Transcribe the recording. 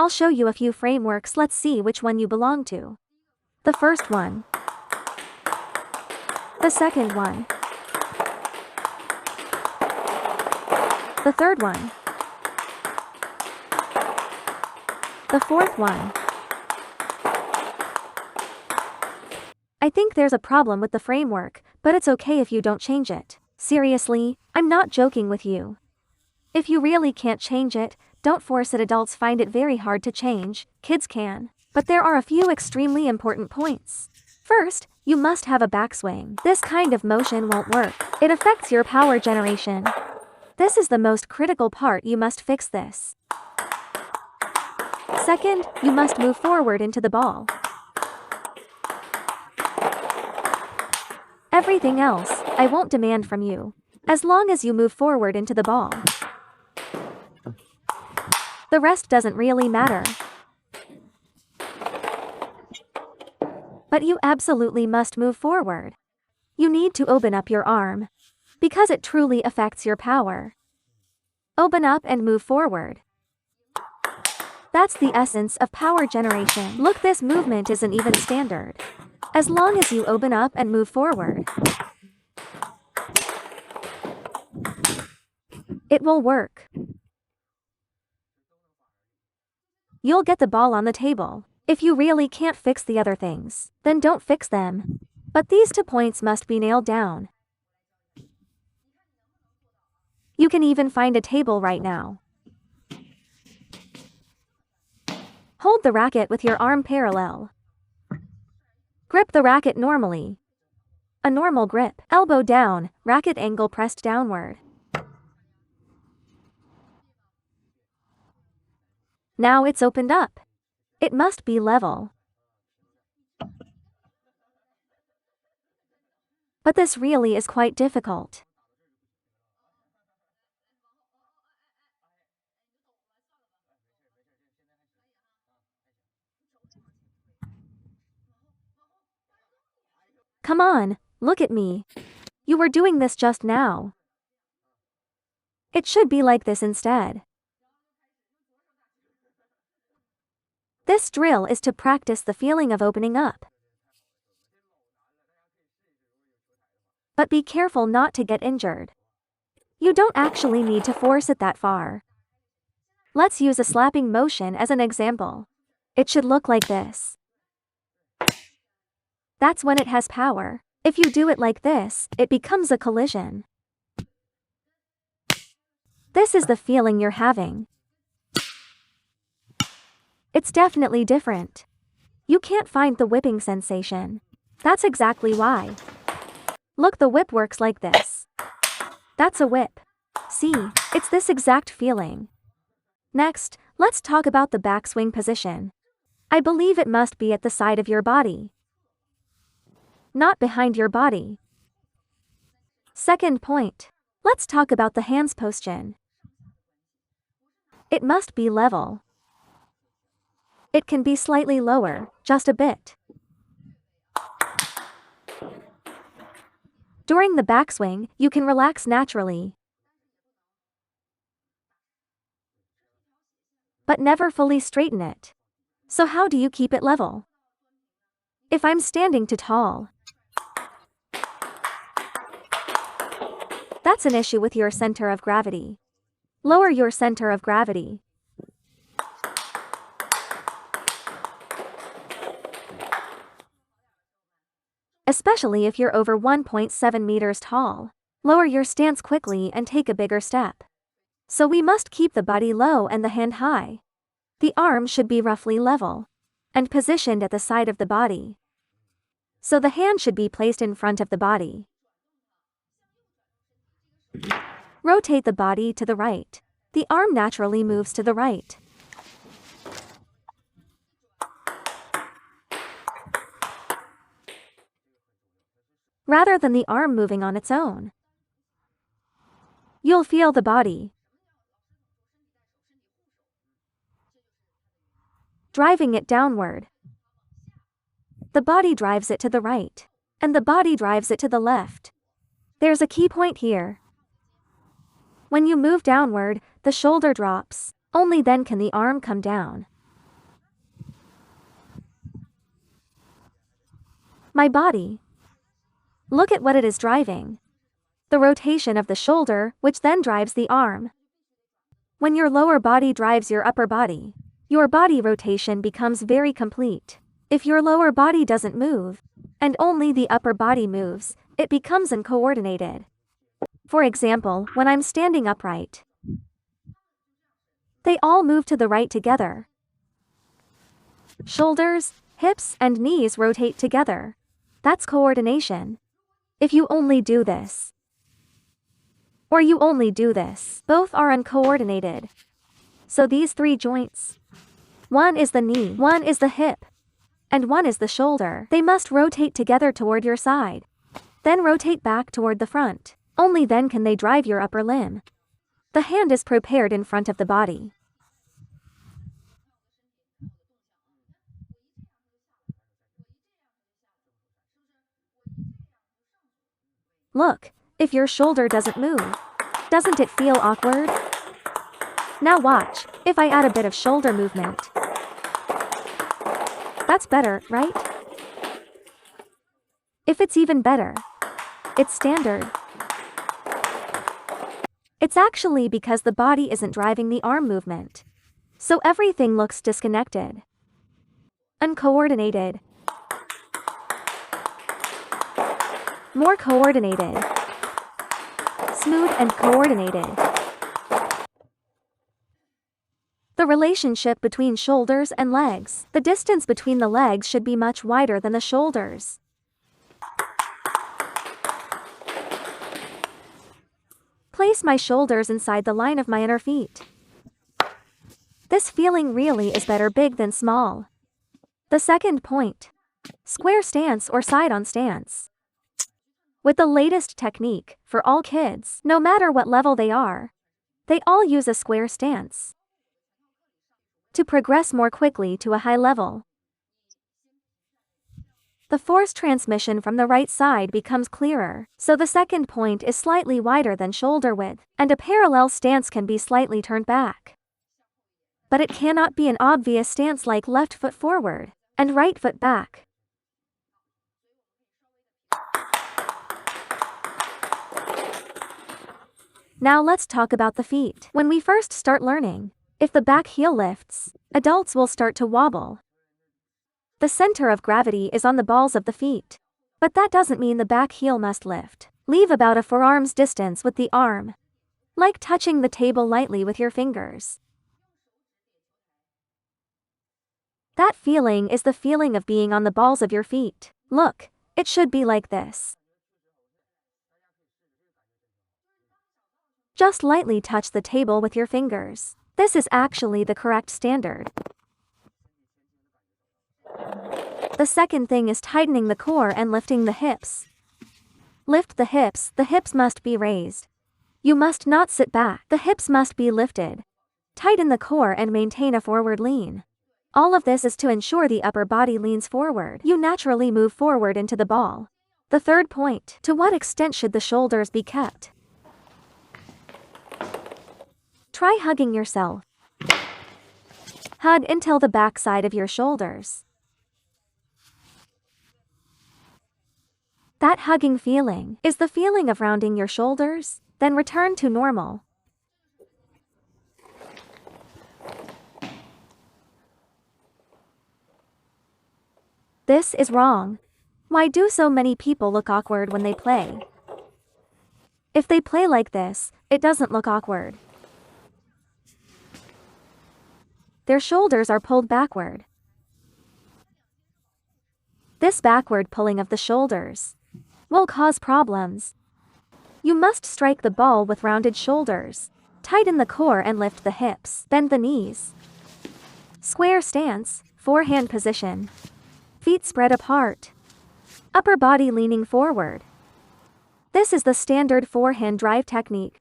I'll show you a few frameworks, let's see which one you belong to. The first one. The second one. The third one. The fourth one. I think there's a problem with the framework, but it's okay if you don't change it. Seriously, I'm not joking with you. If you really can't change it, don't force it. Adults find it very hard to change, kids can. But there are a few extremely important points. First, you must have a backswing. This kind of motion won't work. It affects your power generation. This is the most critical part, you must fix this. Second, you must move forward into the ball. Everything else, I won't demand from you. As long as you move forward into the ball. The rest doesn't really matter. But you absolutely must move forward. You need to open up your arm. Because it truly affects your power. Open up and move forward. That's the essence of power generation. Look, this movement isn't even standard. As long as you open up and move forward, it will work. You'll get the ball on the table. If you really can't fix the other things, then don't fix them. But these 2 points must be nailed down. You can even find a table right now. Hold the racket with your arm parallel. Grip the racket normally. A normal grip. Elbow down, racket angle pressed downward. Now it's opened up. It must be level. But this really is quite difficult. Come on, look at me. You were doing this just now. It should be like this instead. This drill is to practice the feeling of opening up. But be careful not to get injured. You don't actually need to force it that far. Let's use a slapping motion as an example. It should look like this. That's when it has power. If you do it like this, it becomes a collision. This is the feeling you're having. It's definitely different. You can't find the whipping sensation. That's exactly why. Look, the whip works like this. That's a whip. See, it's this exact feeling. Next, let's talk about the backswing position. I believe it must be at the side of your body, not behind your body. Second point. Let's talk about the hands position. It must be level. It can be slightly lower, just a bit. During the backswing, you can relax naturally. But never fully straighten it. So how do you keep it level? If I'm standing too tall, that's an issue with your center of gravity. Lower your center of gravity. Especially if you're over 1.7 meters tall. Lower your stance quickly and take a bigger step. So we must keep the body low and the hand high. The arm should be roughly level and positioned at the side of the body. So the hand should be placed in front of the body. Rotate the body to the right. The arm naturally moves to the right. Rather than the arm moving on its own. You'll feel the body driving it downward. The body drives it to the right, and the body drives it to the left. There's a key point here. When you move downward, the shoulder drops. Only then can the arm come down. My body. Look at what it is driving. The rotation of the shoulder, which then drives the arm. When your lower body drives your upper body, your body rotation becomes very complete. If your lower body doesn't move, and only the upper body moves, it becomes uncoordinated. For example, when I'm standing upright, they all move to the right together. Shoulders, hips, and knees rotate together. That's coordination. If you only do this, or you only do this, both are uncoordinated. So these three joints, one is the knee, one is the hip, and one is the shoulder. They must rotate together toward your side. Then rotate back toward the front. Only then can they drive your upper limb. The hand is prepared in front of the body. Look, if your shoulder doesn't move, doesn't it feel awkward? Now watch, if I add a bit of shoulder movement. That's better, right? If it's even better, it's standard. It's actually because the body isn't driving the arm movement. So everything looks disconnected, uncoordinated, more coordinated, smooth and coordinated. The relationship between shoulders and legs. The distance between the legs should be much wider than the shoulders. Place my shoulders inside the line of my inner feet. This feeling really is better big than small. The second point. Square stance or side-on stance. With the latest technique, for all kids, no matter what level they are, they all use a square stance to progress more quickly to a high level. The force transmission from the right side becomes clearer, so the second point is slightly wider than shoulder width, and a parallel stance can be slightly turned back. But it cannot be an obvious stance like left foot forward and right foot back. Now let's talk about the feet. When we first start learning, if the back heel lifts, adults will start to wobble. The center of gravity is on the balls of the feet. But that doesn't mean the back heel must lift. Leave about a forearm's distance with the arm, like touching the table lightly with your fingers. That feeling is the feeling of being on the balls of your feet. Look, it should be like this. Just lightly touch the table with your fingers. This is actually the correct standard. The second thing is tightening the core and lifting the hips. Lift the hips must be raised. You must not sit back, the hips must be lifted. Tighten the core and maintain a forward lean. All of this is to ensure the upper body leans forward. You naturally move forward into the ball. The third point, to what extent should the shoulders be kept? Try hugging yourself. Hug until the back side of your shoulders. That hugging feeling is the feeling of rounding your shoulders, then return to normal. This is wrong. Why do so many people look awkward when they play? If they play like this, it doesn't look awkward. Their shoulders are pulled backward. This backward pulling of the shoulders will cause problems. You must strike the ball with rounded shoulders. Tighten the core and lift the hips. Bend the knees. Square stance, forehand position. Feet spread apart. Upper body leaning forward. This is the standard forehand drive technique.